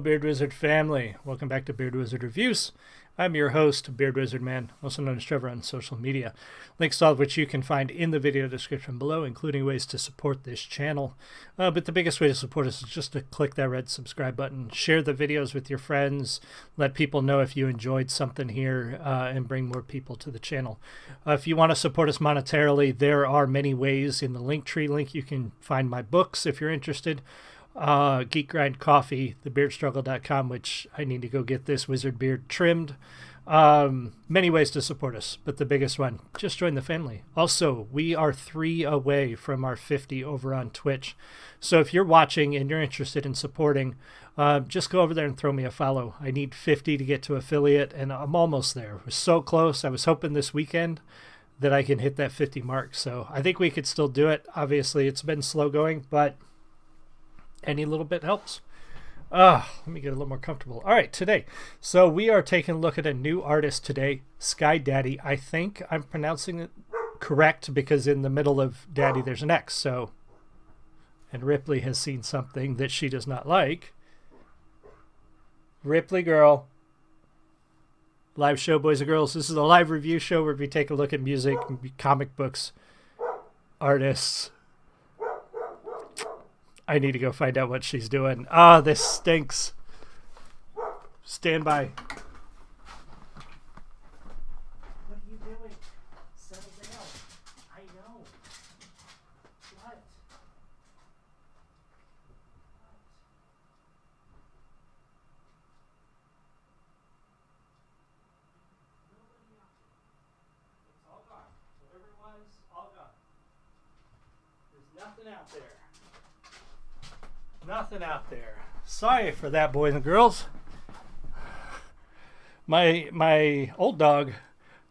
Beard Wizard family. Welcome back to Beard Wizard Reviews. I'm your host, Beard Wizard Man, also known as Trevor on social media. Links to all of which you can find in the video description below, including ways to support this channel. But the biggest way to support us is just to click that red subscribe button, share the videos with your friends, let people know if you enjoyed something here, and bring more people to the channel. If you want to support us monetarily, there are many ways. In the Linktree link, you can find my books if you're interested. Geek Grind Coffee, thebeardstruggle.com, which I need to go get this wizard beard trimmed. Many ways to support us, but the biggest one, just join the family. Also, we are 3 away from our 50 over on Twitch. So if you're watching and you're interested in supporting, just go over there and throw me a follow. I need 50 to get to affiliate, and I'm almost there. We're so close. I was hoping this weekend that I can hit that 50 mark. So I think we could still do it. Obviously, it's been slow going, but any little bit helps. Let me get a little more comfortable. All right, today. So we are taking a look at a new artist today, SkyDaddy. I think I'm pronouncing it correct because in the middle of Daddy there's an X. So, and Ripley has seen something that she does not like. Ripley girl. Live show, boys and girls. This is a live review show where we take a look at music, comic books, artists. I need to go find out what she's doing. This stinks. Stand by. What are you doing? Settle down. I know. What? It's all gone. Whatever it was, all gone. There's nothing out there. Nothing out there. Sorry for that, boys and girls. My old dog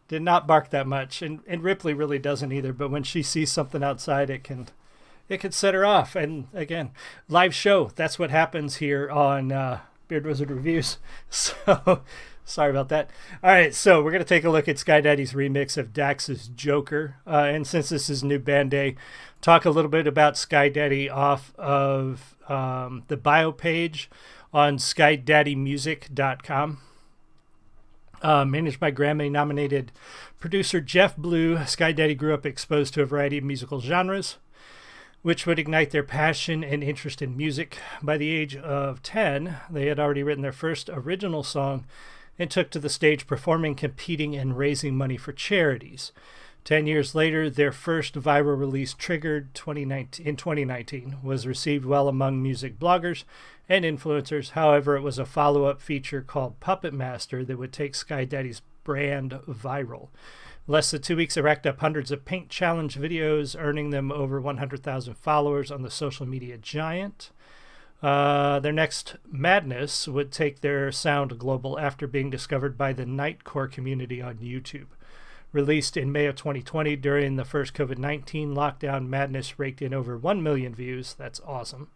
did not bark that much, and Ripley really doesn't either. But when she sees something outside, it can set her off. And again, live show. That's what happens here on Beard Wizard Reviews. So sorry about that. All right, so we're gonna take a look at SkyDaddy's remix of Dax's Joker, and since this is new band day, talk a little bit about SkyDaddy off of the bio page on skydaddymusic.com. Managed by Grammy-nominated producer Jeff Blue, SkyDaddy grew up exposed to a variety of musical genres, which would ignite their passion and interest in music. By the age of 10, they had already written their first original song and took to the stage performing, competing, and raising money for charities. 10 years later, their first viral release, Triggered in 2019, was received well among music bloggers and influencers. However, it was a follow-up feature called Puppet Master that would take SkyDaddy's brand viral. In less than 2 weeks, they racked up hundreds of Paint Challenge videos, earning them over 100,000 followers on the social media giant. Their next madness would take their sound global after being discovered by the Nightcore community on YouTube. Released in May of 2020 during the first COVID-19 lockdown, Madness raked in over 1 million views. That's awesome.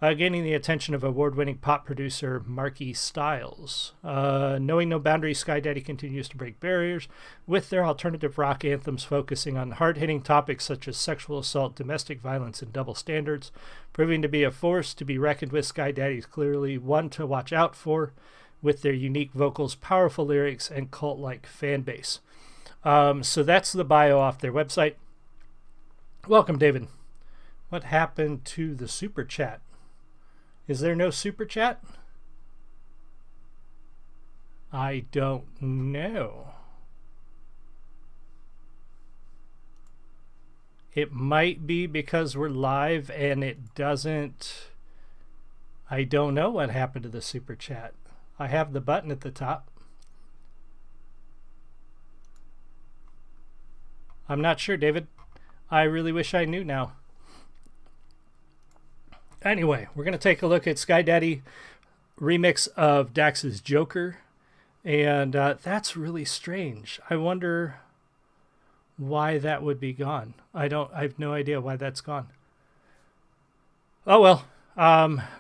Gaining the attention of award-winning pop producer Marky Styles. Knowing no boundaries, SkyDaddy continues to break barriers with their alternative rock anthems focusing on hard-hitting topics such as sexual assault, domestic violence, and double standards. Proving to be a force to be reckoned with, SkyDaddy is clearly one to watch out for with their unique vocals, powerful lyrics, and cult-like fan base. So that's the bio off their website. Welcome, David. What happened to the super chat? Is there no super chat? I don't know. It might be because we're live and it doesn't. I don't know what happened to the super chat. I have the button at the top. I'm not sure, David. I really wish I knew now. Anyway, we're going to take a look at SkyDaddy remix of Dax's Joker. And that's really strange. I wonder why that would be gone. I have no idea why that's gone. Oh, well.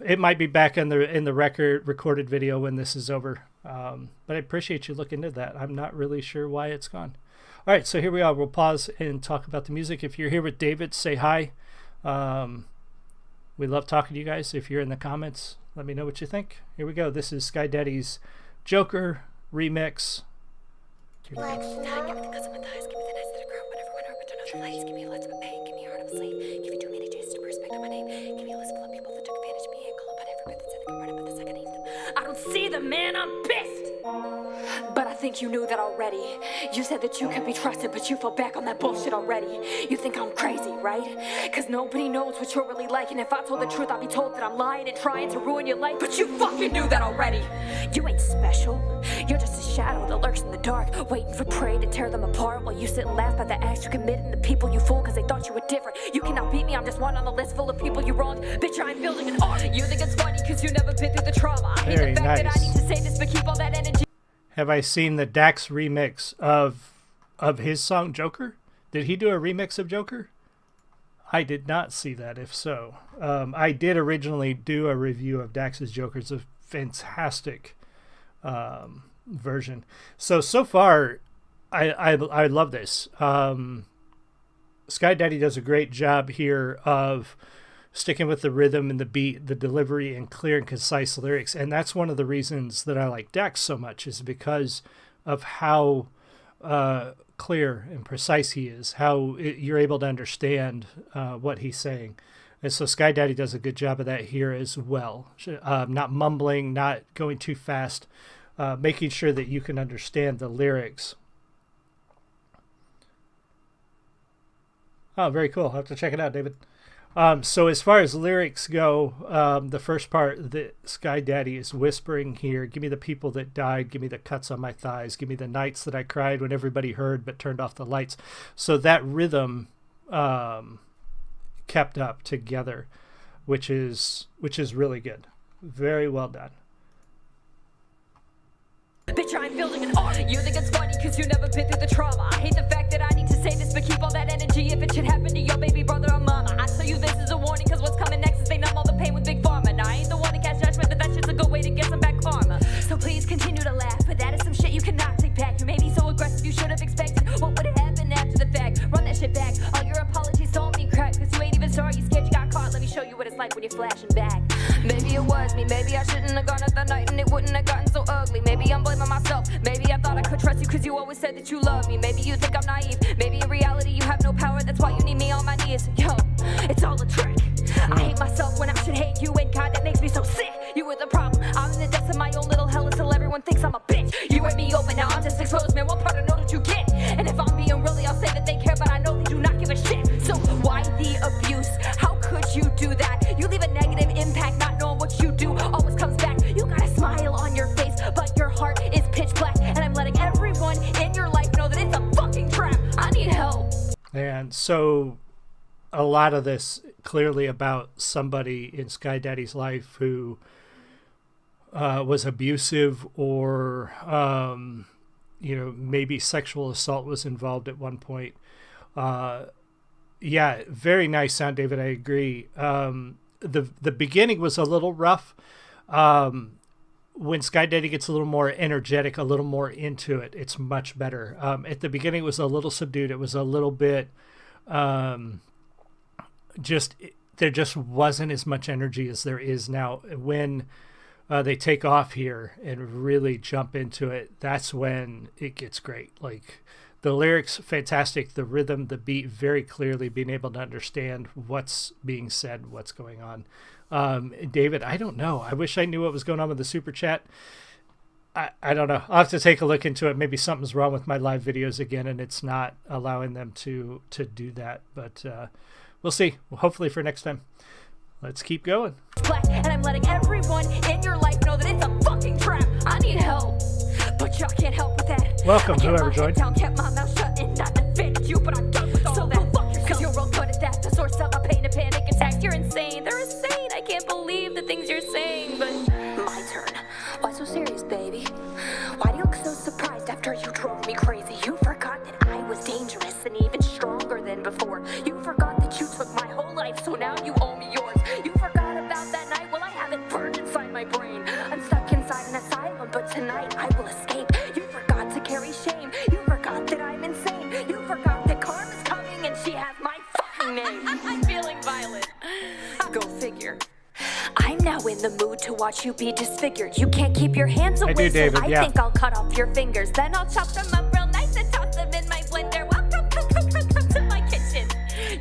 It might be back in the recorded video when this is over. But I appreciate you looking into that. I'm not really sure why it's gone. All right, so here we are. We'll pause and talk about the music. If you're here with David, say hi. We love talking to you guys. If you're in the comments, Let me know what you think. Here we go. This is SkyDaddy's Joker remix. Relax, time, give me the cuts on my thighs, give me the nights that I grow up, whenever, but turn off the lights, give me lots of pain, give me a heart of a slave, give me too many chances to respect on my name, give me a list full of people that took advantage of me and call up on every bit that said they could run it, but the second I need them, I don't see them, man, I'm pissed! But I think you knew that already. You said that you could be trusted, but you fell back on that bullshit already. You think I'm crazy, right? Cause nobody knows what you're really like, and if I told the truth, I'd be told that I'm lying and trying to ruin your life, but you fucking knew that already! You ain't special. You're just a shadow that lurks in the dark, waiting for prey to tear them apart, while you sit and laugh at the acts you committed and the people you fooled cause they thought you were different. You cannot beat me, I'm just one on the list full of people you wronged. Bitch, I'm building an art. You think it's funny cause you never been through the trauma. I hate the fact that I need to say this, but keep all that energy. Have I seen the Dax remix of his song Joker? Did he do a remix of Joker? I did not see that. If so, I did originally do a review of Dax's Joker. It's a fantastic version. So far, I love this. SkyDaddy does a great job here of sticking with the rhythm and the beat, the delivery, and clear and concise lyrics. And that's one of the reasons that I like Dax so much, is because of how clear and precise he is, how you're able to understand what he's saying. And so SkyDaddy does a good job of that here as well. Not mumbling, not going too fast, making sure that you can understand the lyrics. Oh, very cool. I'll have to check it out, David. So as far as lyrics go, the first part that SkyDaddy is whispering here, give me the people that died, give me the cuts on my thighs, give me the nights that I cried when everybody heard but turned off the lights. So that rhythm kept up together, which is really good. Very well done. Bitch, I'm building an art. You think it's funny cause you never been through the trauma. I hate the fact that I need to say this, but keep all that energy if it should happen to your baby brother or mama. I tell you this is a warning cause what's coming next is they numb all the pain with big pharma. Now I ain't the one to cast judgment, but that's just a good way to get some back karma. So please continue to laugh, but that is some shit you cannot take back. You may be so aggressive you should have expected what would happen after the fact. Run that shit back. All your apologies don't mean crap cause you ain't even sorry, you scared you got caught. Let me show you what it's like when you're flashing back. Maybe it was me, maybe I shouldn't have gone out that night and it wouldn't have gotten so ugly. Maybe I'm blaming myself, maybe I thought I could trust you cause you always said that you love me. Maybe you think I'm naive, maybe in reality you have no power, that's why you need me on my knees. Yo, it's all a trick. I hate myself when I should hate you, and God, that makes me so sick. You were the problem, I'm in the depths of my own little hell until everyone thinks I'm a bitch. You read me open, now I'm just exposed, man, what part of know that you get? And if I'm being really, I'll say that they care, but I know they do not give a shit. So why the abuse? How could you do that? You leave a negative impact, not knowing what you do always comes back. You got a smile on your face, but your heart is pitch black. And I'm letting everyone in your life know that it's a fucking trap. I need help. And so a lot of this clearly about somebody in SkyDaddy's life who was abusive, or maybe sexual assault was involved at one point. Yeah, very nice sound, David. I agree. The beginning was a little rough. When SkyDaddy gets a little more energetic, a little more into it, it's much better. At the beginning, it was a little subdued. It was a little bit there just wasn't as much energy as there is now. When they take off here and really jump into it, that's when it gets great. Like, the lyrics, fantastic. The rhythm, the beat, very clearly being able to understand what's being said, what's going on. David, I don't know. I wish I knew what was going on with the super chat. I don't know. I'll have to take a look into it. Maybe something's wrong with my live videos again, and it's not allowing them to do that. But we'll see. Well, hopefully for next time. Let's keep going. And I'm letting everyone in your life know that it's a fucking trap. I need help, but y'all can't help with that. Welcome, whoever joined. Kept my mouth shut and not defended you, but I'm done with all that. Cause you're real good at that. The source of my pain and panic attacks. You're insane. They're insane. I can't believe the things you're saying, but my turn. Why so serious, baby? Why do you look so surprised after you drove me crazy? You forgot that I was dangerous and even stronger than before. You forgot that you took my whole life, so now you owe me yours. You forgot about that night. Well, I have it burned inside my brain. I'm stuck inside an asylum, but tonight I will escape. You forgot to carry shame. You forgot that I'm insane. You forgot that karma's coming and she has my name. I'm feeling violent. Go figure. I'm now in the mood to watch watch you be disfigured. You can't keep your hands away, David, so I think I'll cut off your fingers. Then I'll chop them up real nice and toss them in my blender. Welcome to my kitchen.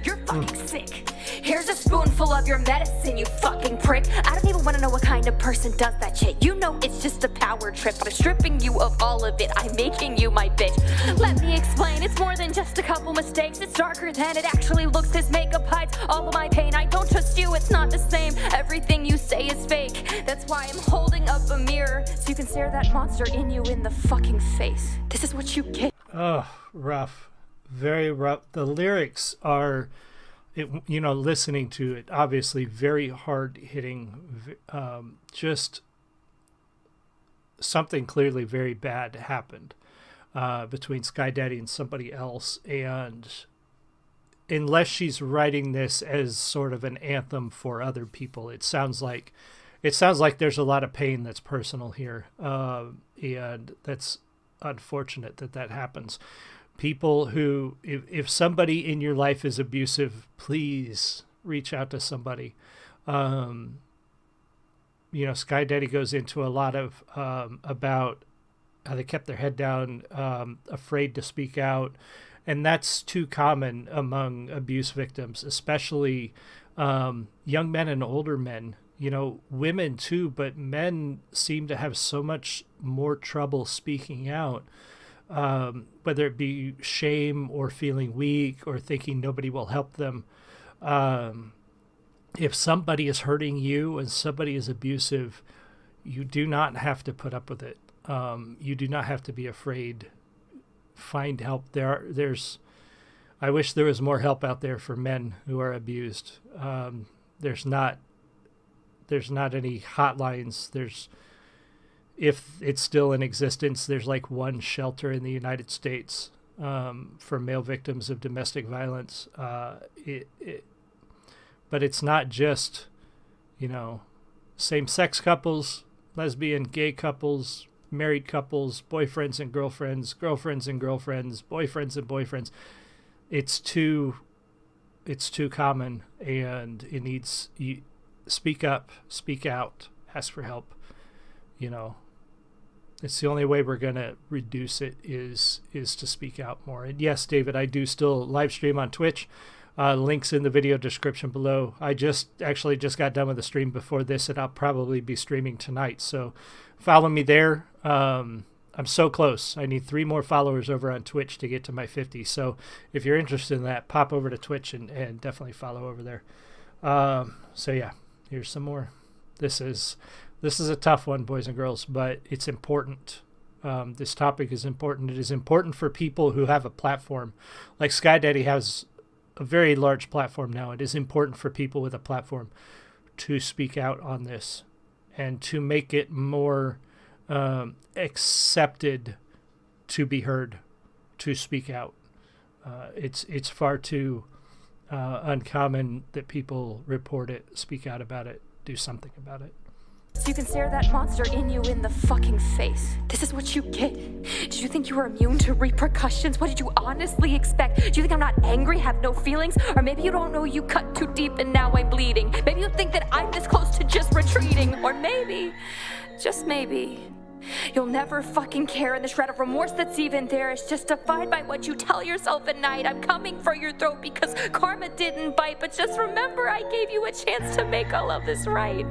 You're fucking sick. Here's a spoonful of your medicine, you fucking prick. I don't even want to know what kind of person does that shit. You know it's just a power trip. I'm stripping you of all of it. I'm making you my bitch. Let me explain. It's more than just a couple mistakes. It's darker than it actually looks. This makeup hides all of my pain. I don't trust you. It's not the same. Everything you say is fake. That's why I'm holding up a mirror so you can stare that monster in you in the fucking face. This is what you get. Oh, rough. Very rough. The lyrics are... listening to it, obviously very hard hitting, just something clearly very bad happened between Skydaddy and somebody else. And unless she's writing this as sort of an anthem for other people, it sounds like there's a lot of pain that's personal here. And that's unfortunate that happens. People who, if somebody in your life is abusive, please reach out to somebody. Skydaddy goes into a lot of about how they kept their head down, afraid to speak out. And that's too common among abuse victims, especially young men and older men. Women too, but men seem to have so much more trouble speaking out. Whether it be shame or feeling weak or thinking nobody will help them. If somebody is hurting you and somebody is abusive, you do not have to put up with it. You do not have to be afraid. Find help. I wish there was more help out there for men who are abused. There's not any hotlines. If it's still in existence, there's like one shelter in the United States for male victims of domestic violence. But it's not just, same-sex couples, lesbian, gay couples, married couples, boyfriends and girlfriends, girlfriends and girlfriends, boyfriends and boyfriends. It's too common, and it needs speak up, speak out, ask for help. It's the only way we're going to reduce it is to speak out more. And yes, David, I do still live stream on Twitch. Links in the video description below. I just got done with the stream before this, and I'll probably be streaming tonight. So follow me there. I'm so close. I need 3 more followers over on Twitch to get to my 50. So if you're interested in that, pop over to Twitch and definitely follow over there. So yeah, here's some more. This is a tough one, boys and girls, but it's important. This topic is important. It is important for people who have a platform. Like Skydaddy has a very large platform now. It is important for people with a platform to speak out on this and to make it more accepted to be heard, to speak out. It's far too uncommon that people report it, speak out about it, do something about it. So you can stare that monster in you in the fucking face. This is what you get. Did you think you were immune to repercussions? What did you honestly expect? Do you think I'm not angry, have no feelings? Or maybe you don't know you cut too deep and now I'm bleeding. Maybe you think that I'm this close to just retreating. Or maybe, just maybe, you'll never fucking care, and the shred of remorse that's even there is justified by what you tell yourself at night. I'm coming for your throat because karma didn't bite, but just remember I gave you a chance to make all of this right.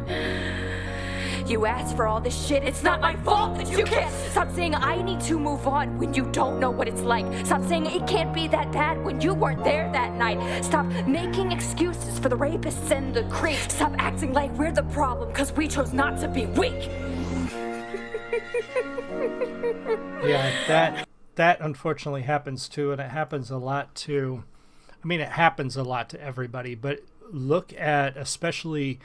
You asked for all this shit, it's not my fault that you can't. Stop saying I need to move on when you don't know what it's like. Stop saying it can't be that bad when you weren't there that night. Stop making excuses for the rapists and the creeps. Stop acting like we're the problem because we chose not to be weak. Yeah, that unfortunately happens too, and it happens a lot to, it happens a lot to everybody, but look at especially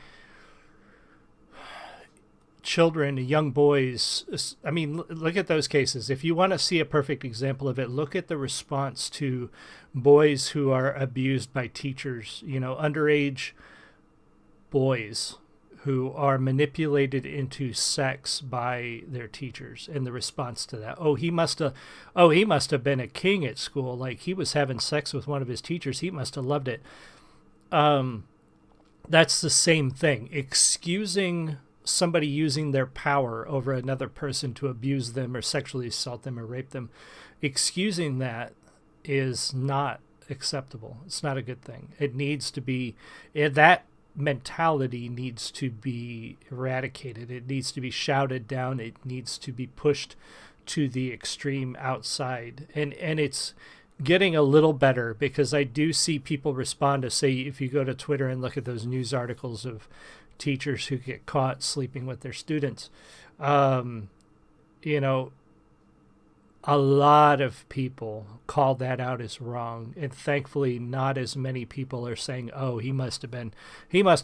children, young boys. Look at those cases. If you want to see a perfect example of it, look at the response to boys who are abused by teachers, underage boys who are manipulated into sex by their teachers, and the response to that. He must have been a king at school. Like, he was having sex with one of his teachers. He must have loved it. That's the same thing. Excusing somebody using their power over another person to abuse them or sexually assault them or rape them, excusing that is not acceptable. It's not a good thing. It needs to be, that mentality needs to be eradicated. It needs to be shouted down. It needs to be pushed to the extreme outside. And it's getting a little better, because I do see people respond to, say, if you go to Twitter and look at those news articles of teachers who get caught sleeping with their students, you know, a lot of people call that out as wrong. And thankfully, not as many people are saying, oh, he must have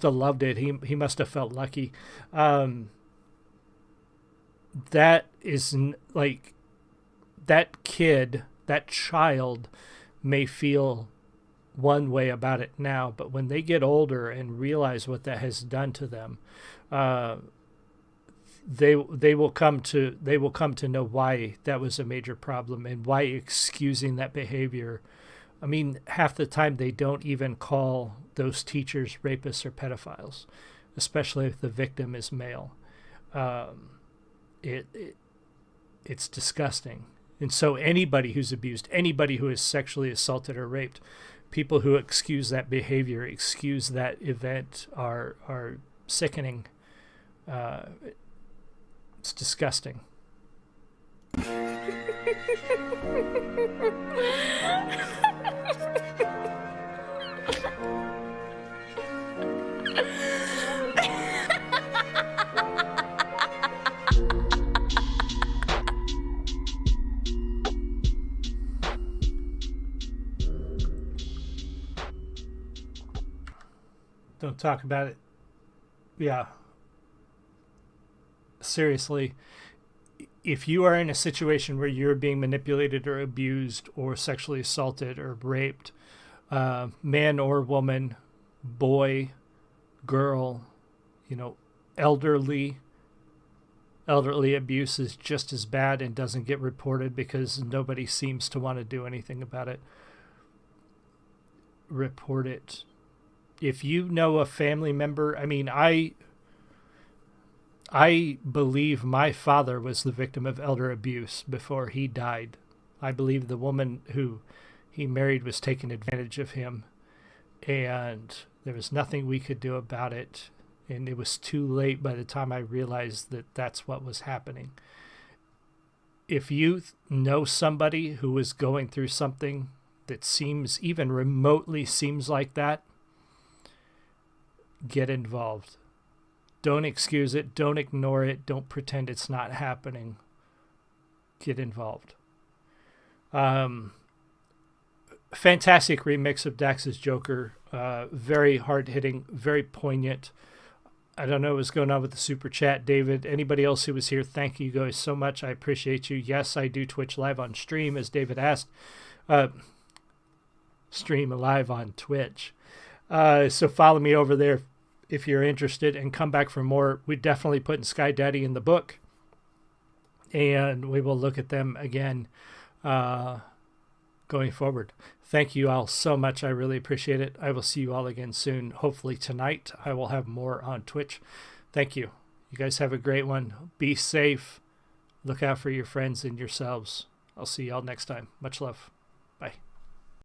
loved it. He must have felt lucky. That is like, that kid, that child may feel one way about it now, but when they get older and realize what that has done to them, they will come to know why that was a major problem and why excusing that behavior. I mean, half the time they don't even call those teachers rapists or pedophiles, especially if the victim is male. It's disgusting. And so anybody who's abused, anybody who is sexually assaulted or raped, people who excuse that behavior, excuse that event, are sickening. It's disgusting. Don't talk about it. Yeah. Seriously, if you are in a situation where you're being manipulated or abused or sexually assaulted or raped, man or woman, boy, girl, you know, elderly abuse is just as bad and doesn't get reported because nobody seems to want to do anything about it. Report it. If you know a family member, I mean, I believe my father was the victim of elder abuse before he died. I believe the woman who he married was taking advantage of him, and there was nothing we could do about it. And it was too late by the time I realized that that's what was happening. If you know somebody who is going through something that seems, even remotely seems like that, get involved. Don't excuse it. Don't ignore it. Don't pretend it's not happening. Get involved. Fantastic remix of Dax's Joker. Very hard-hitting, very poignant. I don't know what's going on with the super chat, David. Anybody else who was here, thank you guys so much. I appreciate you. Yes, I do Twitch live on stream, as David asked. Stream live on Twitch. So follow me over there if you're interested, and come back for more. We're definitely putting Skydaddy in the book, and we will look at them again going forward. Thank you all so much. I really appreciate it. I will see you all again soon. Hopefully tonight I will have more on Twitch. Thank you. You guys have a great one. Be safe. Look out for your friends and yourselves. I'll see you all next time. Much love. Bye.